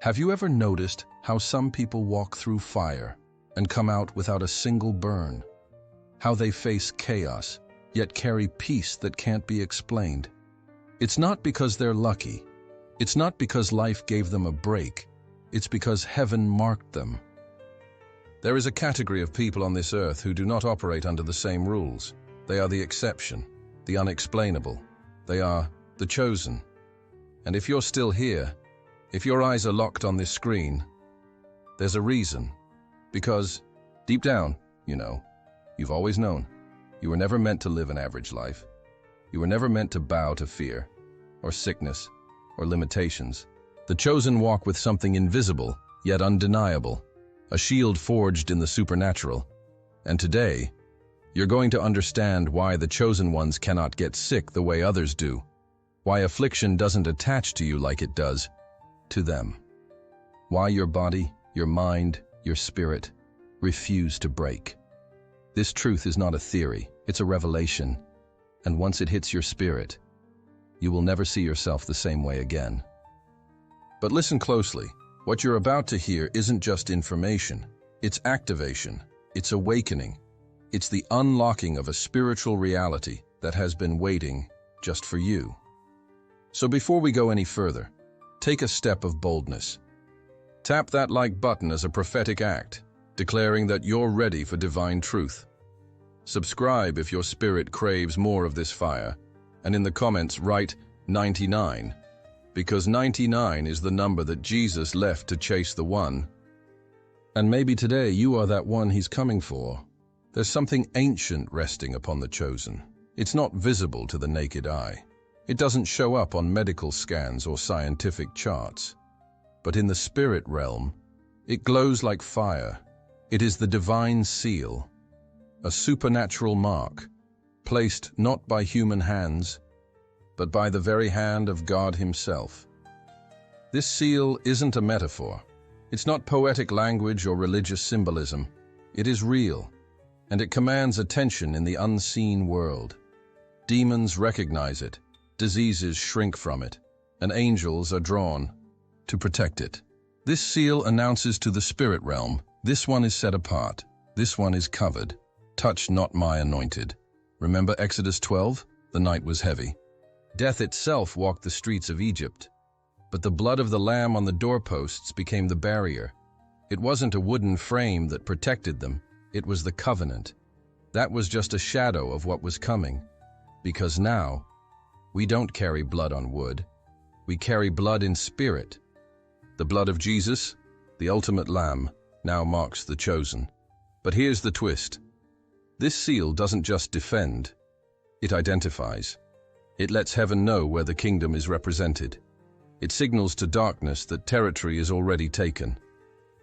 Have you ever noticed how some people walk through fire and come out without a single burn? How they face chaos, yet carry peace that can't be explained? It's not because they're lucky. It's not because life gave them a break. It's because heaven marked them. There is a category of people on this earth who do not operate under the same rules. They are the exception, the unexplainable. They are the chosen. And if you're still here, if your eyes are locked on this screen, there's a reason. Because deep down, you've always known. You were never meant to live an average life. You were never meant to bow to fear, or sickness, or limitations. The chosen walk with something invisible, yet undeniable, a shield forged in the supernatural. And today, you're going to understand why the chosen ones cannot get sick the way others do, why affliction doesn't attach to you like it does to them, why your body, your mind, your spirit refuse to break. This truth is not a theory, it's a revelation, and once it hits your spirit, you will never see yourself the same way again. But listen closely. What you're about to hear isn't just information. It's activation. It's awakening. It's the unlocking of a spiritual reality that has been waiting just for you. So before we go any further, take a step of boldness. Tap that like button as a prophetic act, declaring that you're ready for divine truth. Subscribe if your spirit craves more of this fire, and in the comments write 99. Because 99 is the number that Jesus left to chase the one. And maybe today you are that one he's coming for. There's something ancient resting upon the chosen. It's not visible to the naked eye. It doesn't show up on medical scans or scientific charts. But in the spirit realm, it glows like fire. It is the divine seal, a supernatural mark, placed not by human hands, but by the very hand of God himself. This seal isn't a metaphor. It's not poetic language or religious symbolism. It is real, and it commands attention in the unseen world. Demons recognize it, diseases shrink from it, and angels are drawn to protect it. This seal announces to the spirit realm, this one is set apart, this one is covered. Touch not my anointed. Remember Exodus 12? The night was heavy. Death itself walked the streets of Egypt, but the blood of the lamb on the doorposts became the barrier. It wasn't a wooden frame that protected them, it was the covenant. That was just a shadow of what was coming, because now, we don't carry blood on wood, we carry blood in spirit. The blood of Jesus, the ultimate lamb, now marks the chosen. But here's the twist. This seal doesn't just defend, it identifies. It lets heaven know where the kingdom is represented. It signals to darkness that territory is already taken.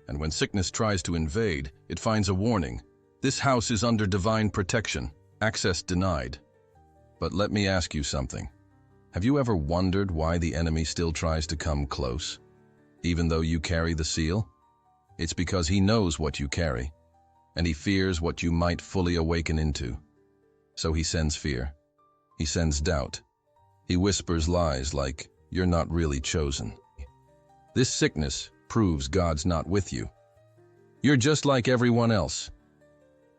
And when sickness tries to invade, it finds a warning. This house is under divine protection, access denied. But let me ask you something. Have you ever wondered why the enemy still tries to come close, even though you carry the seal? It's because he knows what you carry, and he fears what you might fully awaken into. So he sends fear. He sends doubt. He whispers lies like, you're not really chosen. This sickness proves God's not with you. You're just like everyone else.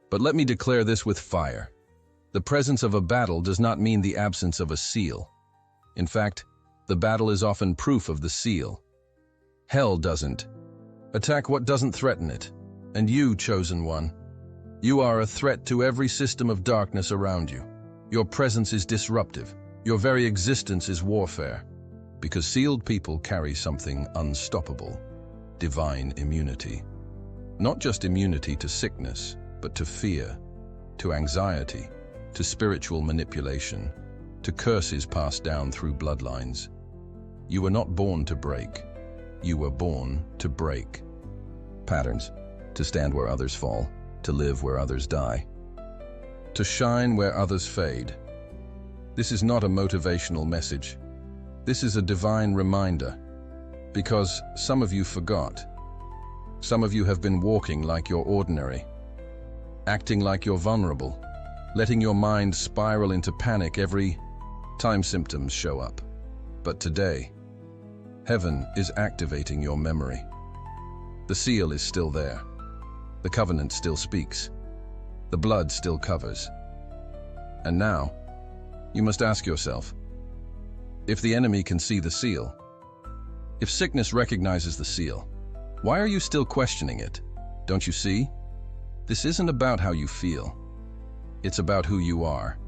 But let me declare this with fire. The presence of a battle does not mean the absence of a seal. In fact, the battle is often proof of the seal. Hell doesn't attack what doesn't threaten it. And you, chosen one, you are a threat to every system of darkness around you. Your presence is disruptive. Your very existence is warfare. Because sealed people carry something unstoppable, divine immunity. Not just immunity to sickness, but to fear, to anxiety, to spiritual manipulation, to curses passed down through bloodlines. You were not born to break. You were born to break patterns, to stand where others fall, to live where others die, to shine where others fade. This is not a motivational message. This is a divine reminder, because some of you forgot. Some of you have been walking like you're ordinary, acting like you're vulnerable, letting your mind spiral into panic every time symptoms show up. But today, Heaven is activating your memory. The seal is still there. The covenant still speaks. The blood still covers. And now, you must ask yourself, if the enemy can see the seal, if sickness recognizes the seal, why are you still questioning it? Don't you see? This isn't about how you feel. It's about who you are.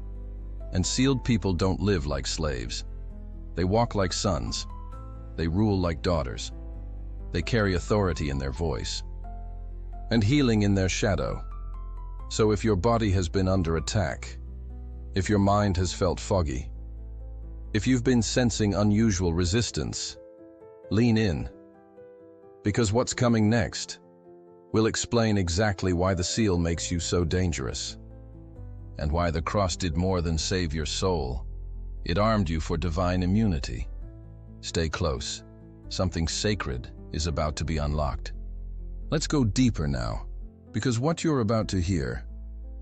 And sealed people don't live like slaves. They walk like sons. They rule like daughters. They carry authority in their voice and healing in their shadow. So if your body has been under attack, if your mind has felt foggy, if you've been sensing unusual resistance, lean in. Because what's coming next will explain exactly why the seal makes you so dangerous, and why the cross did more than save your soul. It armed you for divine immunity. Stay close. Something sacred is about to be unlocked. Let's go deeper now, because what you're about to hear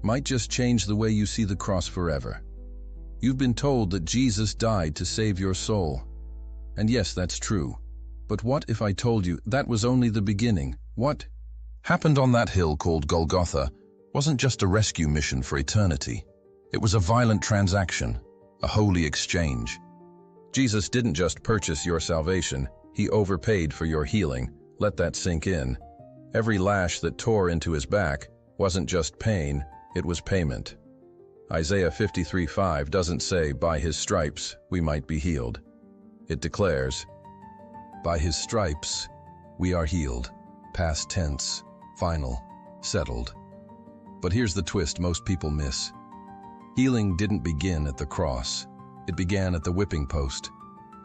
might just change the way you see the cross forever. You've been told that Jesus died to save your soul. And yes, that's true. But what if I told you that was only the beginning? What happened on that hill called Golgotha wasn't just a rescue mission for eternity. It was a violent transaction, a holy exchange. Jesus didn't just purchase your salvation, he overpaid for your healing. Let that sink in. Every lash that tore into his back wasn't just pain, it was payment. Isaiah 53:5 doesn't say, by his stripes we might be healed. It declares, by his stripes we are healed. Past tense, final, settled. But here's the twist most people miss. Healing didn't begin at the cross. It began at the whipping post,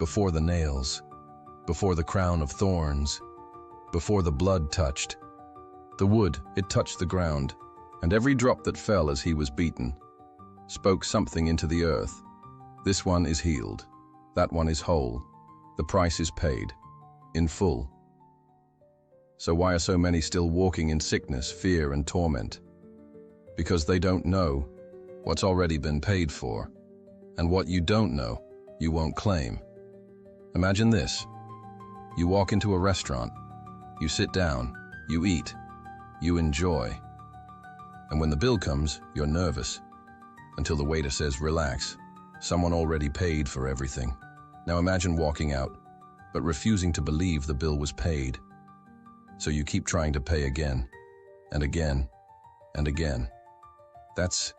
before the nails, before the crown of thorns, before the blood touched. The wood, it touched the ground, and every drop that fell as he was beaten spoke something into the earth. This one is healed. That one is whole. The price is paid, in full. So why are so many still walking in sickness, fear, and torment? Because they don't know what's already been paid for, and what you don't know, you won't claim. Imagine this. You walk into a restaurant, you sit down, you eat, you enjoy. And when the bill comes, you're nervous, until the waiter says, relax, someone already paid for everything. Now imagine walking out, but refusing to believe the bill was paid. So you keep trying to pay again, and again, and again. That's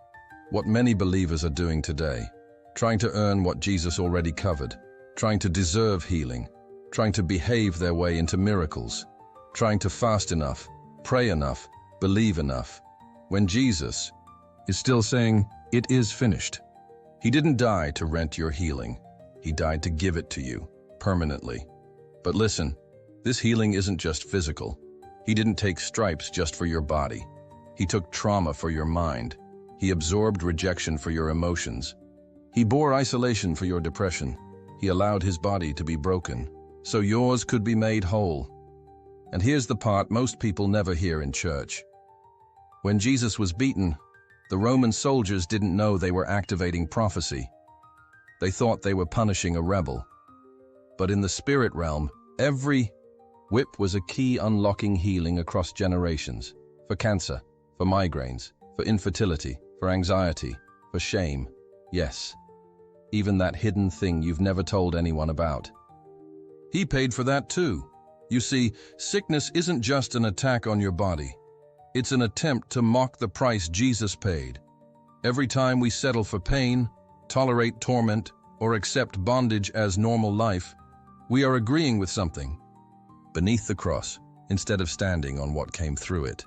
what many believers are doing today, trying to earn what Jesus already covered, trying to deserve healing, trying to behave their way into miracles, trying to fast enough, pray enough, believe enough, when Jesus is still saying, it is finished. He didn't die to rent your healing. He died to give it to you, permanently. But listen, this healing isn't just physical. He didn't take stripes just for your body. He took trauma for your mind. He absorbed rejection for your emotions. He bore isolation for your depression. He allowed his body to be broken, so yours could be made whole. And here's the part most people never hear in church. When Jesus was beaten, the Roman soldiers didn't know they were activating prophecy. They thought they were punishing a rebel. But in the spirit realm, every whip was a key unlocking healing across generations. For cancer, for migraines, for infertility, for anxiety, for shame. Yes, even that hidden thing you've never told anyone about. He paid for that too. You see, sickness isn't just an attack on your body. It's an attempt to mock the price Jesus paid. Every time we settle for pain, tolerate torment, or accept bondage as normal life, we are agreeing with something beneath the cross instead of standing on what came through it.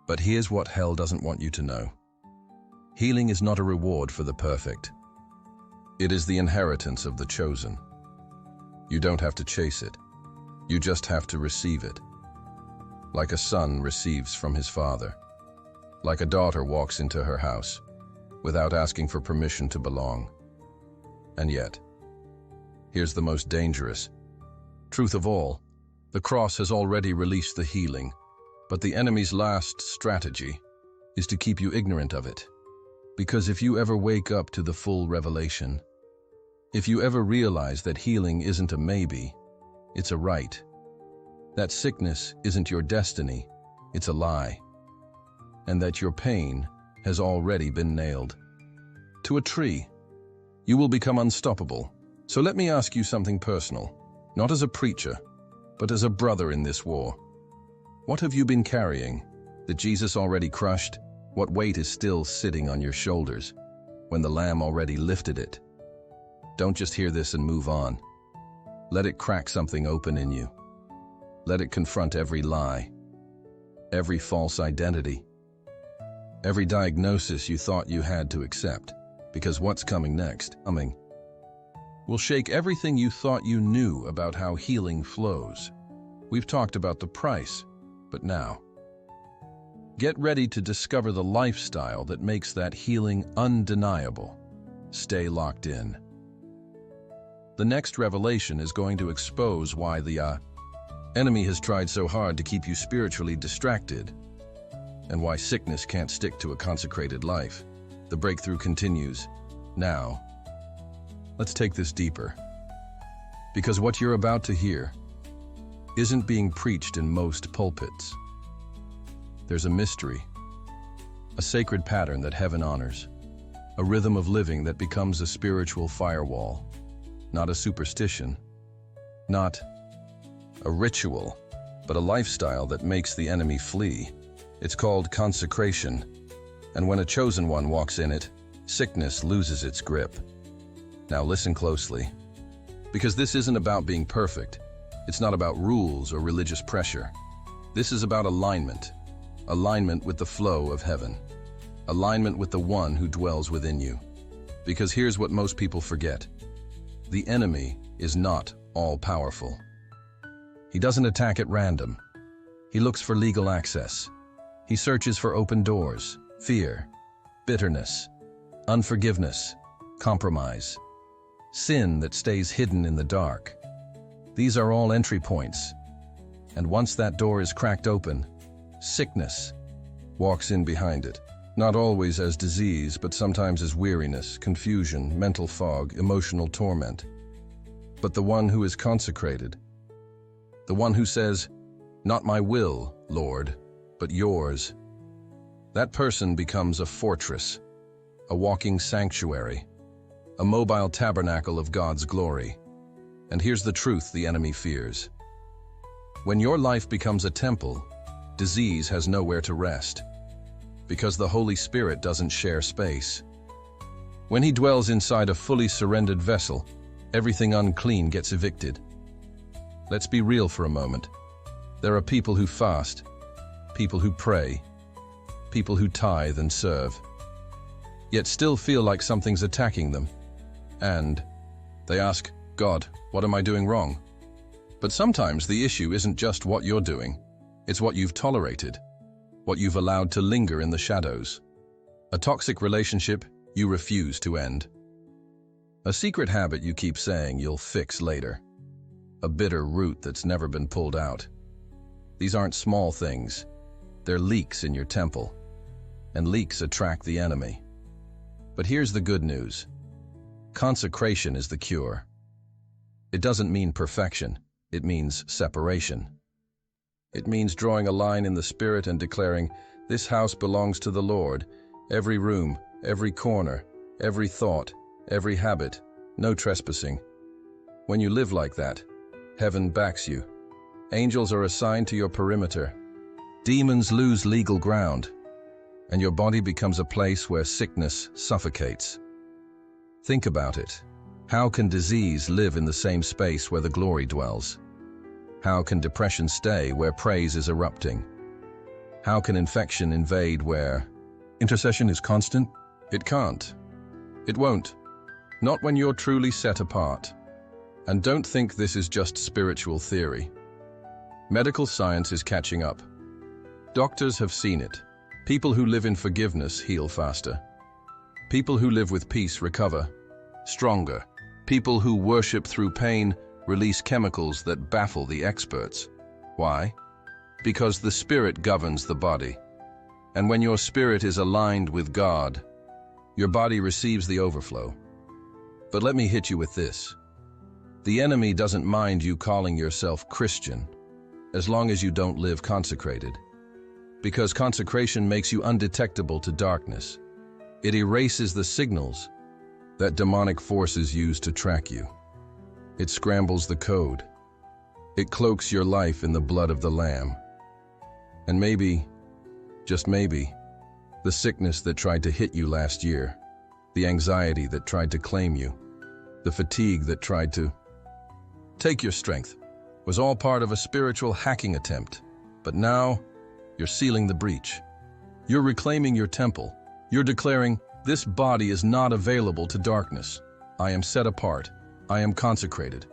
But here's what hell doesn't want you to know. Healing is not a reward for the perfect. It is the inheritance of the chosen. You don't have to chase it. You just have to receive it. Like a son receives from his father. Like a daughter walks into her house without asking for permission to belong. And yet, here's the most dangerous truth of all. The cross has already released the healing, but the enemy's last strategy is to keep you ignorant of it. Because if you ever wake up to the full revelation, if you ever realize that healing isn't a maybe, it's a right. That sickness isn't your destiny, it's a lie. And that your pain has already been nailed to a tree. You will become unstoppable. So let me ask you something personal, not as a preacher, but as a brother in this war. What have you been carrying that Jesus already crushed? What weight is still sitting on your shoulders when the Lamb already lifted it? Don't just hear this and move on. Let it crack something open in you. Let it confront every lie, every false identity, every diagnosis you thought you had to accept, because what's coming next, will shake everything you thought you knew about how healing flows. We've talked about the price, but now, get ready to discover the lifestyle that makes that healing undeniable. Stay locked in. The next revelation is going to expose why the enemy has tried so hard to keep you spiritually distracted, and why sickness can't stick to a consecrated life. The breakthrough continues. Now, let's take this deeper, because what you're about to hear isn't being preached in most pulpits. There's a mystery, a sacred pattern that heaven honors, a rhythm of living that becomes a spiritual firewall, not a superstition, not a ritual, but a lifestyle that makes the enemy flee. It's called consecration, and when a chosen one walks in it, sickness loses its grip. Now listen closely, because this isn't about being perfect. It's not about rules or religious pressure. This is about alignment. Alignment with the flow of heaven. Alignment with the one who dwells within you. Because here's what most people forget. The enemy is not all-powerful. He doesn't attack at random. He looks for legal access. He searches for open doors, fear, bitterness, unforgiveness, compromise, sin that stays hidden in the dark. These are all entry points. And once that door is cracked open, sickness walks in behind it. Not always as disease, but sometimes as weariness, confusion, mental fog, emotional torment. But the one who is consecrated, the one who says, "Not my will, Lord, but yours," that person becomes a fortress, a walking sanctuary, a mobile tabernacle of God's glory. And here's the truth the enemy fears. When your life becomes a temple, disease has nowhere to rest, because the Holy Spirit doesn't share space. When he dwells inside a fully surrendered vessel, everything unclean gets evicted. Let's be real for a moment. There are people who fast, people who pray, people who tithe and serve, yet still feel like something's attacking them. And they ask, "God, what am I doing wrong?" But sometimes the issue isn't just what you're doing. It's what you've tolerated, what you've allowed to linger in the shadows. A toxic relationship you refuse to end. A secret habit you keep saying you'll fix later. A bitter root that's never been pulled out. These aren't small things. They're leaks in your temple. And leaks attract the enemy. But here's the good news. Consecration is the cure. It doesn't mean perfection. It means separation. It means drawing a line in the spirit and declaring, "This house belongs to the Lord." Every room, every corner, every thought, every habit, no trespassing. When you live like that, heaven backs you. Angels are assigned to your perimeter. Demons lose legal ground, and your body becomes a place where sickness suffocates. Think about it. How can disease live in the same space where the glory dwells? How can depression stay where praise is erupting? How can infection invade where intercession is constant? It can't. It won't. Not when you're truly set apart. And don't think this is just spiritual theory. Medical science is catching up. Doctors have seen it. People who live in forgiveness heal faster. People who live with peace recover stronger. People who worship through pain release chemicals that baffle the experts. Why? Because the spirit governs the body. And when your spirit is aligned with God, your body receives the overflow. But let me hit you with this. The enemy doesn't mind you calling yourself Christian, as long as you don't live consecrated. Because consecration makes you undetectable to darkness. It erases the signals that demonic forces use to track you. It scrambles the code. It cloaks your life in the blood of the Lamb. And maybe, just maybe, the sickness that tried to hit you last year, the anxiety that tried to claim you, the fatigue that tried to take your strength, was all part of a spiritual hacking attempt. But now, you're sealing the breach. You're reclaiming your temple. You're declaring, this body is not available to darkness. I am set apart. I am consecrated.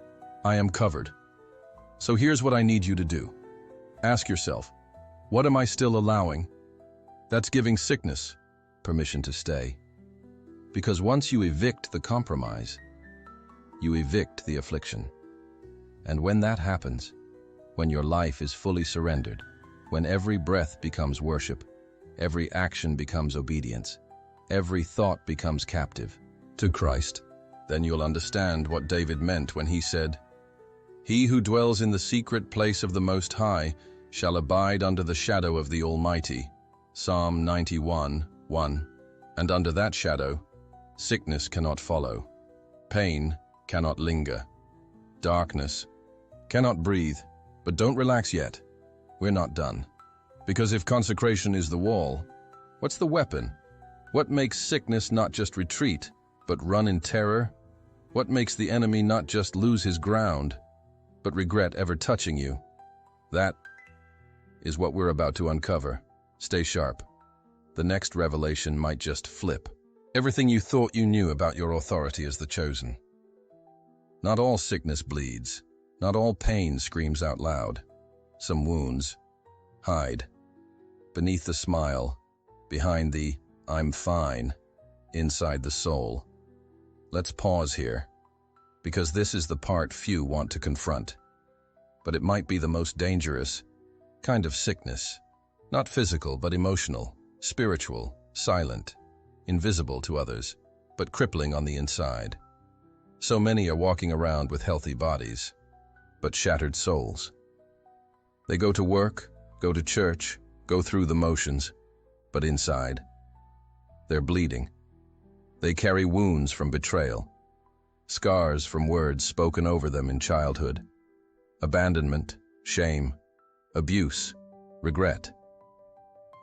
I am covered. So here's what I need you to do. Ask yourself, what am I still allowing? That's giving sickness permission to stay. Because once you evict the compromise, you evict the affliction. And when that happens, when your life is fully surrendered, when every breath becomes worship, every action becomes obedience, every thought becomes captive to Christ, then you'll understand what David meant when he said, "He who dwells in the secret place of the Most High shall abide under the shadow of the Almighty." Psalm 91:1. And under that shadow, sickness cannot follow, pain cannot linger, darkness cannot breathe. But don't relax yet. We're not done. Because if consecration is the wall, what's the weapon? What makes sickness not just retreat, but run in terror? What makes the enemy not just lose his ground, but regret ever touching you? That is what we're about to uncover. Stay sharp. The next revelation might just flip everything you thought you knew about your authority as the chosen. Not all sickness bleeds. Not all pain screams out loud. Some wounds hide beneath the smile, behind the "I'm fine," inside the soul. Let's pause here, because this is the part few want to confront. But it might be the most dangerous kind of sickness. Not physical, but emotional, spiritual, silent, invisible to others, but crippling on the inside. So many are walking around with healthy bodies, but shattered souls. They go to work, go to church, go through the motions, but inside, they're bleeding. They carry wounds from betrayal, scars from words spoken over them in childhood, abandonment, shame, abuse, regret.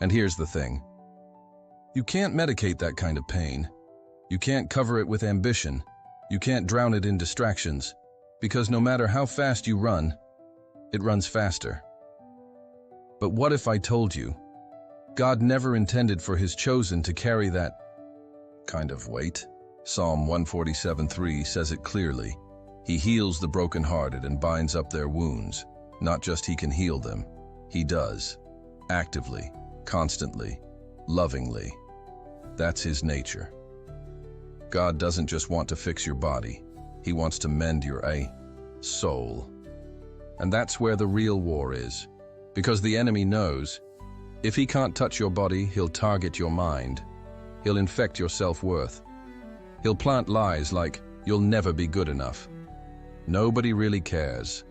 And here's the thing. You can't medicate that kind of pain. You can't cover it with ambition. You can't drown it in distractions, because no matter how fast you run, it runs faster. But what if I told you, God never intended for his chosen to carry that kind of weight? Psalm 147:3 says it clearly. He heals the brokenhearted and binds up their wounds. Not just he can heal them, he does. Actively, constantly, lovingly. That's his nature. God doesn't just want to fix your body. He wants to mend your soul. And that's where the real war is. Because the enemy knows, if he can't touch your body, he'll target your mind. He'll infect your self-worth. He'll plant lies like, you'll never be good enough. Nobody really cares.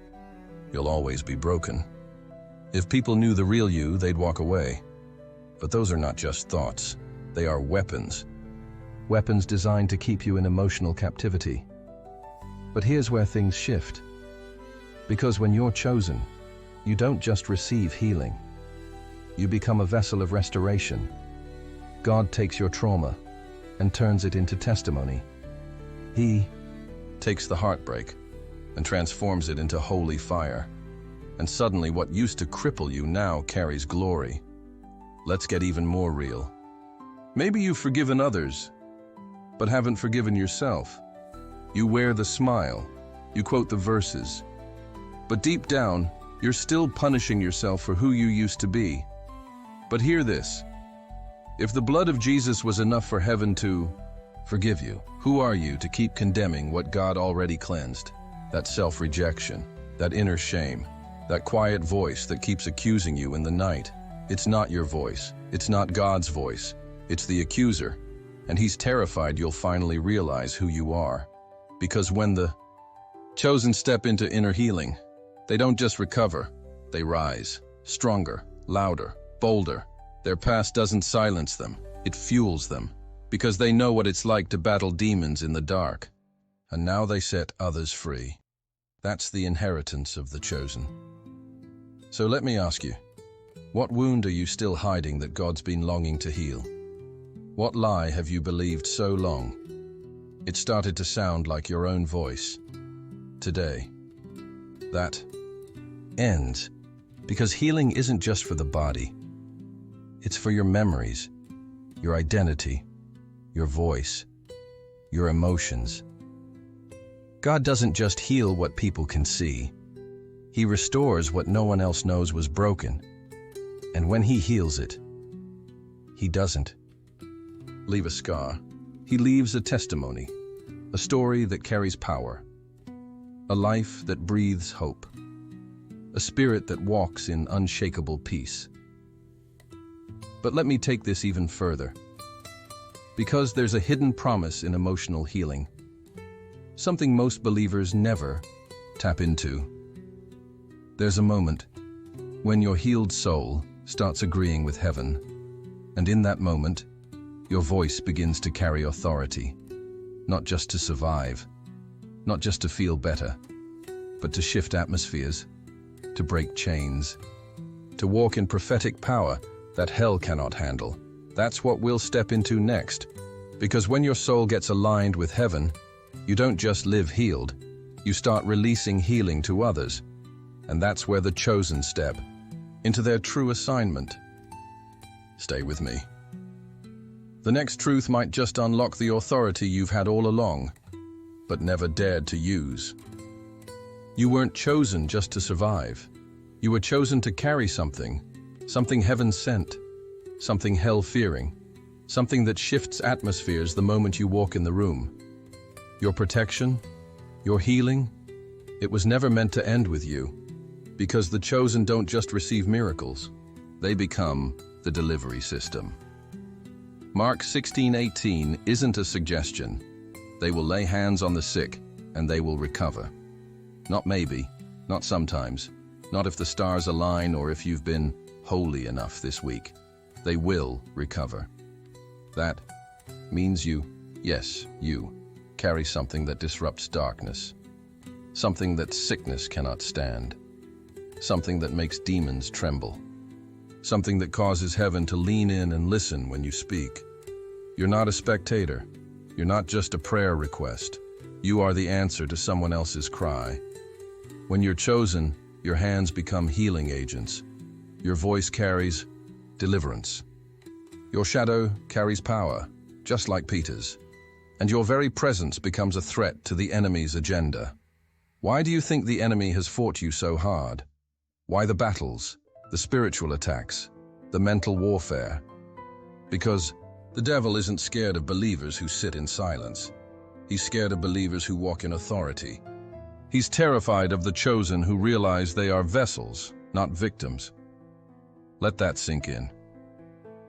You'll always be broken. If people knew the real you, they'd walk away. But those are not just thoughts. They are weapons. Weapons designed to keep you in emotional captivity. But here's where things shift. Because when you're chosen, you don't just receive healing. You become a vessel of restoration. God takes your trauma and turns it into testimony. He takes the heartbreak and transforms it into holy fire. And suddenly what used to cripple you now carries glory. Let's get even more real. Maybe you've forgiven others, but haven't forgiven yourself. You wear the smile, you quote the verses, but deep down, you're still punishing yourself for who you used to be. But hear this. If the blood of Jesus was enough for heaven to forgive you, who are you to keep condemning what God already cleansed? That self-rejection, that inner shame, that quiet voice that keeps accusing you in the night. It's not your voice. It's not God's voice. It's the accuser. And he's terrified you'll finally realize who you are. Because when the Chosen step into inner healing. They don't just recover, they rise, stronger, louder, bolder. Their past doesn't silence them, it fuels them, because they know what it's like to battle demons in the dark. And now they set others free. That's the inheritance of the chosen. So let me ask you, what wound are you still hiding that God's been longing to heal? What lie have you believed so long? It started to sound like your own voice. Today, that ends, because healing isn't just for the body. It's for your memories, your identity, your voice, your emotions. God doesn't just heal what people can see. He restores what no one else knows was broken. And when He heals it, He doesn't leave a scar. He leaves a testimony, a story that carries power, a life that breathes hope, a spirit that walks in unshakable peace. But let me take this even further, because there's a hidden promise in emotional healing, something most believers never tap into. There's a moment when your healed soul starts agreeing with heaven, and in that moment, your voice begins to carry authority, not just to survive, not just to feel better, but to shift atmospheres, to break chains, to walk in prophetic power that hell cannot handle. That's what we'll step into next, because when your soul gets aligned with heaven, you don't just live healed, you start releasing healing to others. And that's where the chosen step into their true assignment. Stay with me. The next truth might just unlock the authority you've had all along, but never dared to use. You weren't chosen just to survive. You were chosen to carry something heaven sent, something hell-fearing, something that shifts atmospheres the moment you walk in the room. Your protection, your healing, it was never meant to end with you, because the chosen don't just receive miracles, they become the delivery system. Mark 16:18 isn't a suggestion. They will lay hands on the sick, and they will recover. Not maybe, not sometimes, not if the stars align or if you've been holy enough this week. They will recover. That means you, yes, you, carry something that disrupts darkness, something that sickness cannot stand, something that makes demons tremble, something that causes heaven to lean in and listen when you speak. You're not a spectator. You're not just a prayer request. You are the answer to someone else's cry. When you're chosen, your hands become healing agents. Your voice carries deliverance. Your shadow carries power, just like Peter's. And your very presence becomes a threat to the enemy's agenda. Why do you think the enemy has fought you so hard? Why the battles, the spiritual attacks, the mental warfare? Because the devil isn't scared of believers who sit in silence. He's scared of believers who walk in authority. He's terrified of the chosen who realize they are vessels, not victims. Let that sink in.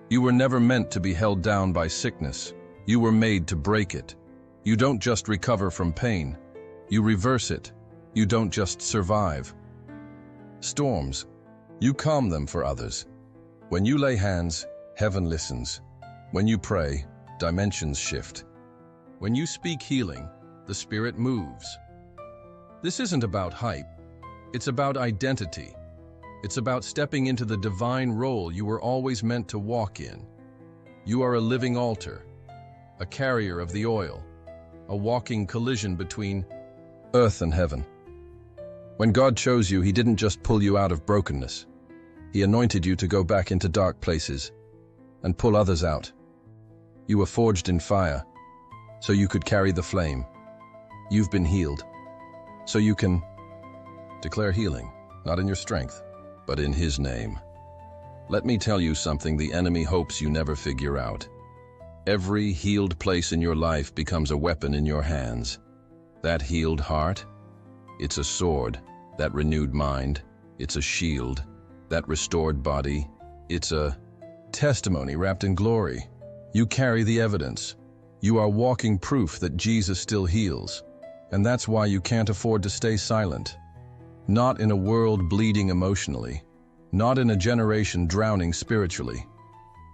You were never meant to be held down by sickness. You were made to break it. You don't just recover from pain. You reverse it. You don't just survive storms. You calm them for others. When you lay hands, heaven listens. When you pray, dimensions shift. When you speak healing, the Spirit moves. This isn't about hype. It's about identity. It's about stepping into the divine role you were always meant to walk in. You are a living altar, a carrier of the oil, a walking collision between earth and heaven. When God chose you, He didn't just pull you out of brokenness. He anointed you to go back into dark places and pull others out. You were forged in fire, so you could carry the flame. You've been healed, so you can declare healing, not in your strength, but in His name. Let me tell you something the enemy hopes you never figure out. Every healed place in your life becomes a weapon in your hands. That healed heart, it's a sword. That renewed mind, it's a shield. That restored body, it's a testimony wrapped in glory. You carry the evidence. You are walking proof that Jesus still heals. And that's why you can't afford to stay silent. Not in a world bleeding emotionally, not in a generation drowning spiritually,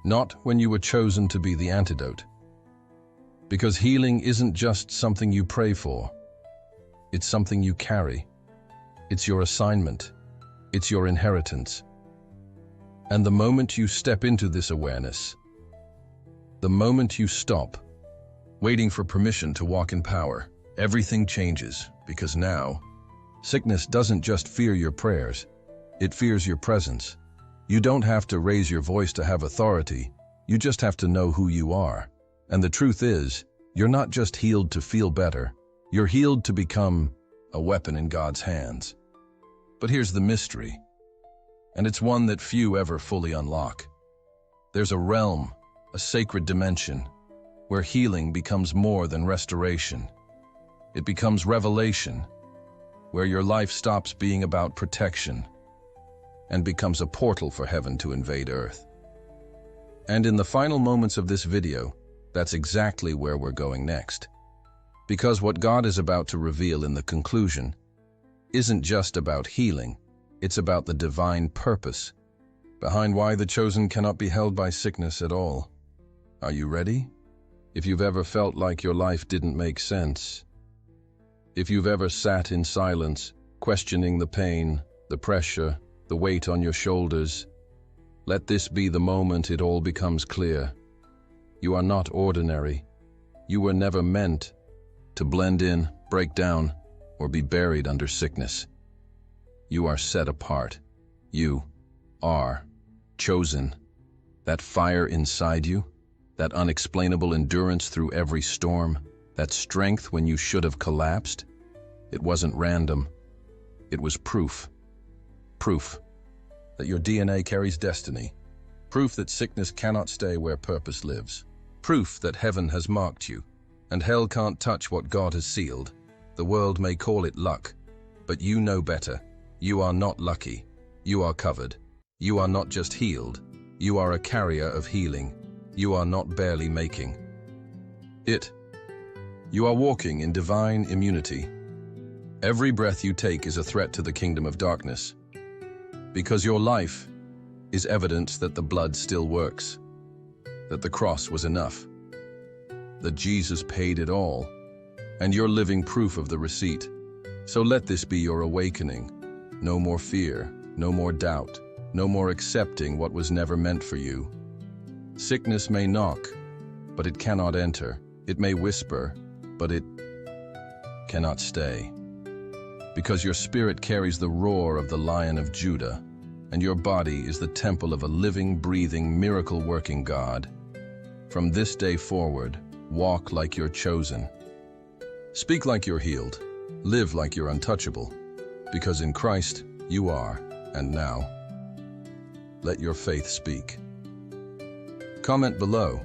not when you were chosen to be the antidote. Because healing isn't just something you pray for, it's something you carry. It's your assignment. It's your inheritance. And the moment you step into this awareness, the moment you stop waiting for permission to walk in power, everything changes, because now, sickness doesn't just fear your prayers, it fears your presence. You don't have to raise your voice to have authority, you just have to know who you are. And the truth is, you're not just healed to feel better, you're healed to become a weapon in God's hands. But here's the mystery, and it's one that few ever fully unlock. There's a realm, a sacred dimension, where healing becomes more than restoration. It becomes revelation, where your life stops being about protection and becomes a portal for heaven to invade earth. And in the final moments of this video, that's exactly where we're going next. Because what God is about to reveal in the conclusion isn't just about healing, it's about the divine purpose behind why the chosen cannot be held by sickness at all. Are you ready? If you've ever felt like your life didn't make sense, if you've ever sat in silence, questioning the pain, the pressure, the weight on your shoulders, let this be the moment it all becomes clear. You are not ordinary. You were never meant to blend in, break down, or be buried under sickness. You are set apart. You are chosen. That fire inside you, that unexplainable endurance through every storm, that strength when you should have collapsed, it wasn't random. It was proof. Proof that your DNA carries destiny. Proof that sickness cannot stay where purpose lives. Proof that heaven has marked you, and hell can't touch what God has sealed. The world may call it luck, but you know better. You are not lucky. You are covered. You are not just healed. You are a carrier of healing. You are not barely making it. You are walking in divine immunity. Every breath you take is a threat to the kingdom of darkness. Because your life is evidence that the blood still works, that the cross was enough, that Jesus paid it all, and you're living proof of the receipt. So let this be your awakening. No more fear, no more doubt, no more accepting what was never meant for you. Sickness may knock, but it cannot enter. It may whisper, but it cannot stay. Because your spirit carries the roar of the Lion of Judah, and your body is the temple of a living, breathing, miracle-working God. From this day forward, walk like you're chosen. Speak like you're healed. Live like you're untouchable. Because in Christ, you are, and now, let your faith speak. Comment below.